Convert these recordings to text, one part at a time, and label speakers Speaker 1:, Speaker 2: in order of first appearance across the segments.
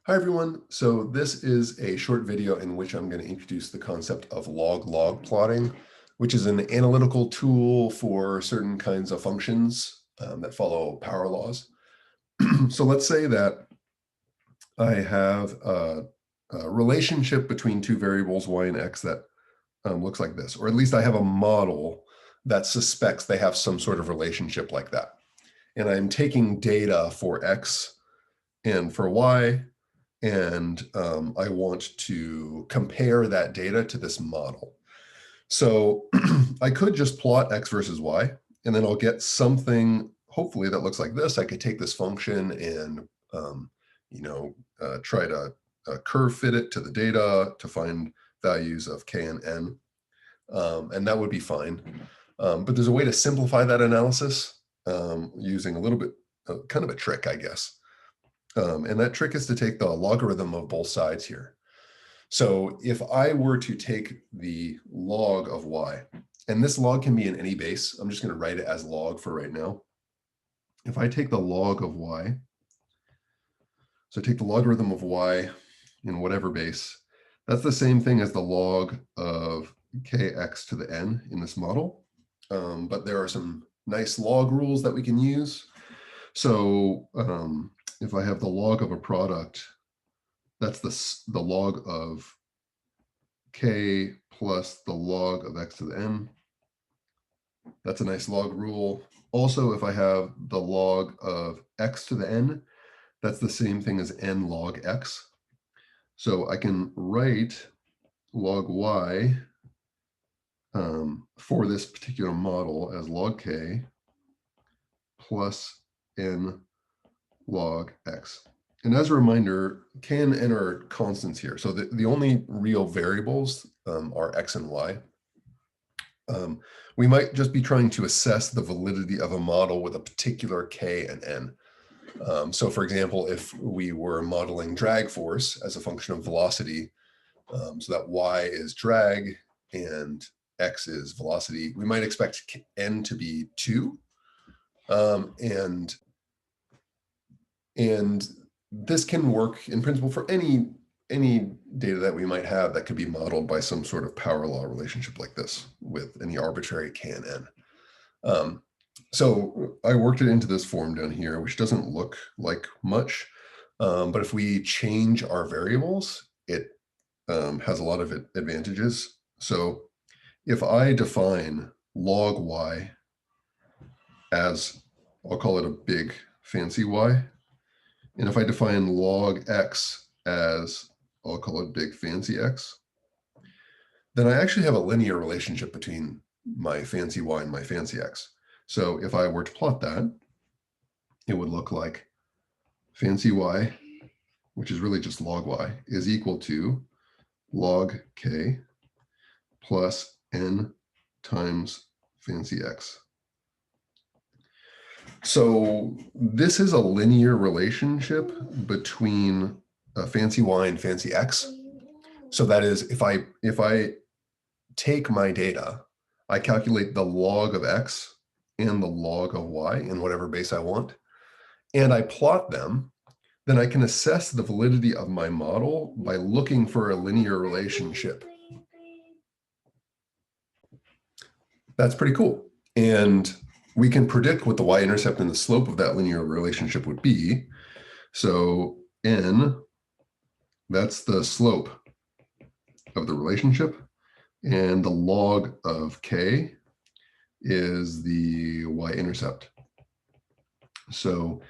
Speaker 1: Hi everyone. So this is a short video in which I'm going to introduce the concept of log-log plotting, which is an analytical tool for certain kinds of functions that follow power laws. So let's say that I have a relationship between two variables, y and x, that looks like this, or at least I have a model that suspects they have some sort of relationship like that. And I'm taking data for x and for y, and I want to compare that data to this model. So I could just plot x versus y, and then I'll get something, hopefully, that looks like this. I could take this function and try to curve fit it to the data to find values of k and n, and that would be fine. But there's a way to simplify that analysis using a little bit, kind of a trick, I guess. And that trick is to take the logarithm of both sides here. So if I were to take the log of y, and this log can be in any base, I'm just going to write it as log for right now. If I take the log of y, so take the logarithm of y in whatever base, that's the same thing as the log of kx to the n in this model. But there are some nice log rules that we can use. So if I have the log of a product, that's the log of k plus the log of x to the n. That's a nice log rule. Also, if I have the log of x to the n, that's the same thing as n log x. So I can write log y for this particular model as log k plus n log x. And as a reminder, k and n are constants here. So the only real variables are x and y. We might just be trying to assess the validity of a model with a particular k and n. So for example, if we were modeling drag force as a function of velocity, so that y is drag and x is velocity, we might expect n to be 2. And this can work in principle for any data that we might have that could be modeled by some sort of power law relationship like this with any arbitrary k and n. So I worked it into this form down here, which doesn't look like much, but if we change our variables, it has a lot of advantages. So if I define log y as, I'll call it a big fancy y, and if I define log x as, I'll call it big fancy x, then I actually have a linear relationship between my fancy y and my fancy x. So if I were to plot that, it would look like fancy y, which is really just log y, is equal to log k plus n times fancy x. So this is a linear relationship between fancy y and fancy x. So that is, if I take my data, I calculate the log of x and the log of y in whatever base I want, and I plot them, then I can assess the validity of my model by looking for a linear relationship. That's pretty cool. And we can predict what the y-intercept and the slope of that linear relationship would be. So n, that's the slope of the relationship, and the log of k is the y-intercept. So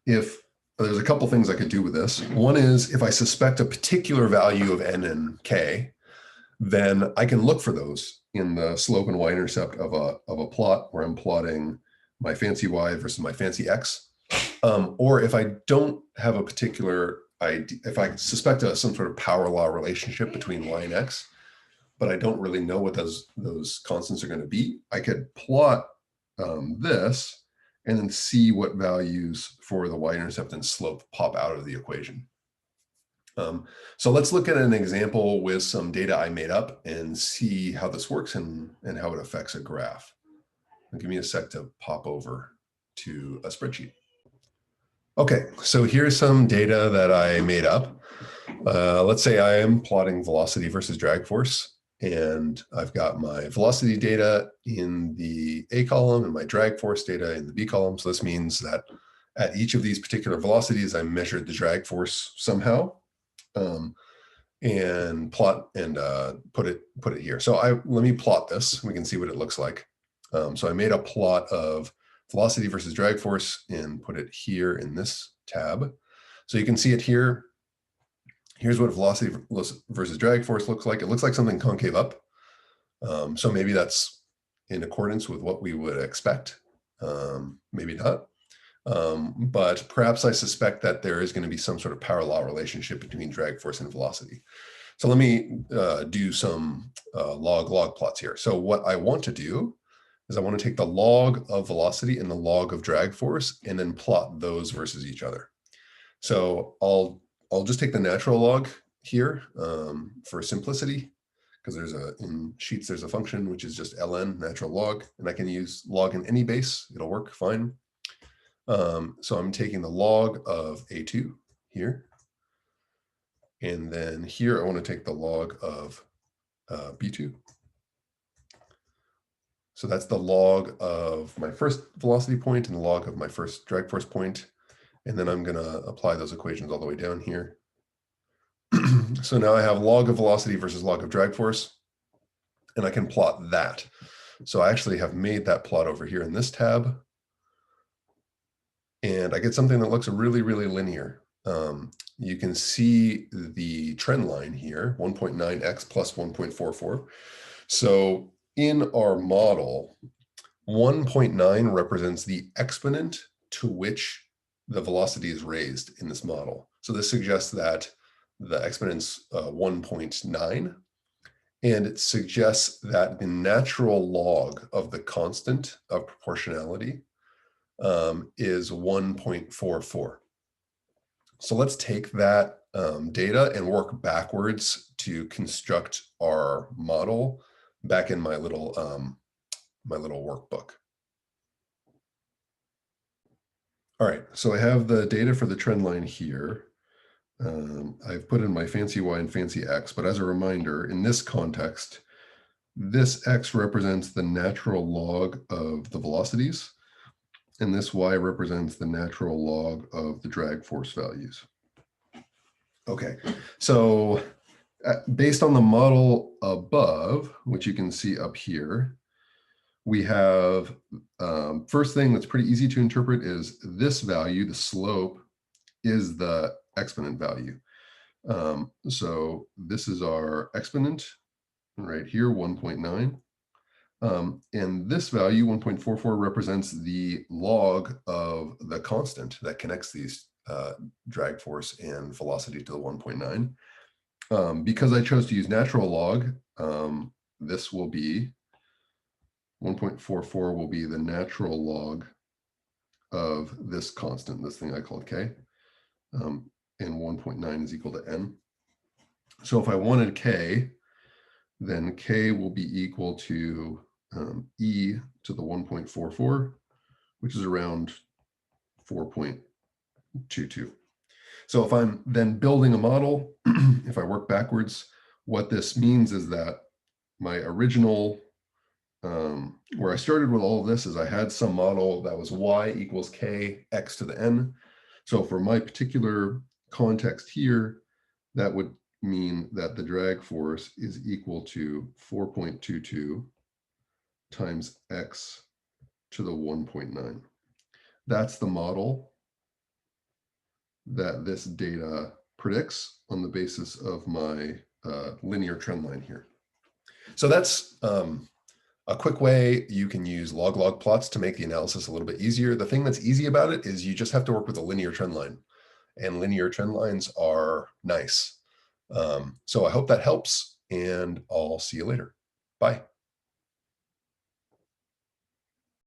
Speaker 1: if there's a couple things I could do with this. One is, if I suspect a particular value of n and k, then I can look for those in the slope and y-intercept of a plot where I'm plotting my fancy y versus my fancy x. Or if I don't have a particular idea, if I suspect some sort of power law relationship between y and x, but I don't really know what those constants are going to be, I could plot this and then see what values for the y-intercept and slope pop out of the equation. So let's look at an example with some data I made up and see how this works and how it affects a graph. Give me a sec to pop over to a spreadsheet. Okay, so here's some data that I made up. Let's say I am plotting velocity versus drag force, and I've got my velocity data in the A column and my drag force data in the B column. So this means that at each of these particular velocities, I measured the drag force somehow, and plot and put it here. So let me plot this. We can see what it looks like. So I made a plot of velocity versus drag force and put it here in this tab. So you can see it here. Here's what velocity versus drag force looks like. It looks like something concave up. So maybe that's in accordance with what we would expect. Maybe not. But perhaps I suspect that there is going to be some sort of power law relationship between drag force and velocity. So let me do some log plots here. So what I want to do is I want to take the log of velocity and the log of drag force and then plot those versus each other. So I'll just take the natural log here for simplicity, because in Sheets there's a function which is just ln, natural log, and I can use log in any base. It'll work fine. So I'm taking the log of A2 here. And then here I want to take the log of B2. So that's the log of my first velocity point and the log of my first drag force point. And then I'm going to apply those equations all the way down here. So now I have log of velocity versus log of drag force, and I can plot that. So I actually have made that plot over here in this tab. And I get something that looks really, really linear. You can see the trend line here, 1.9x plus 1.44. So in our model, 1.9 represents the exponent to which the velocity is raised in this model. So this suggests that the exponent's 1.9, and it suggests that the natural log of the constant of proportionality is 1.44. So let's take that data and work backwards to construct our model back in my little workbook. All right, so I have the data for the trend line here. I've put in my fancy y and fancy x, but as a reminder, in this context, this x represents the natural log of the velocities, and this y represents the natural log of the drag force values. Okay, so based on the model above, which you can see up here, we have, first thing that's pretty easy to interpret is this value, the slope, is the exponent value. So this is our exponent right here, 1.9. And this value, 1.44, represents the log of the constant that connects these drag force and velocity to the 1.9. Because I chose to use natural log, this will be 1.44 will be the natural log of this constant, this thing I called k, and 1.9 is equal to n. So if I wanted k, then k will be equal to e to the 1.44, which is around 4.22. So if I'm then building a model, if I work backwards, what this means is that my original, where I started with all of this, is I had some model that was y equals k, x to the n. So for my particular context here, that would mean that the drag force is equal to 4.22 times x to the 1.9. That's the model that this data predicts on the basis of my linear trend line here. So that's a quick way you can use log plots to make the analysis a little bit easier. The thing that's easy about it is you just have to work with a linear trend line, and linear trend lines are nice. So I hope that helps, and I'll see you later. Bye.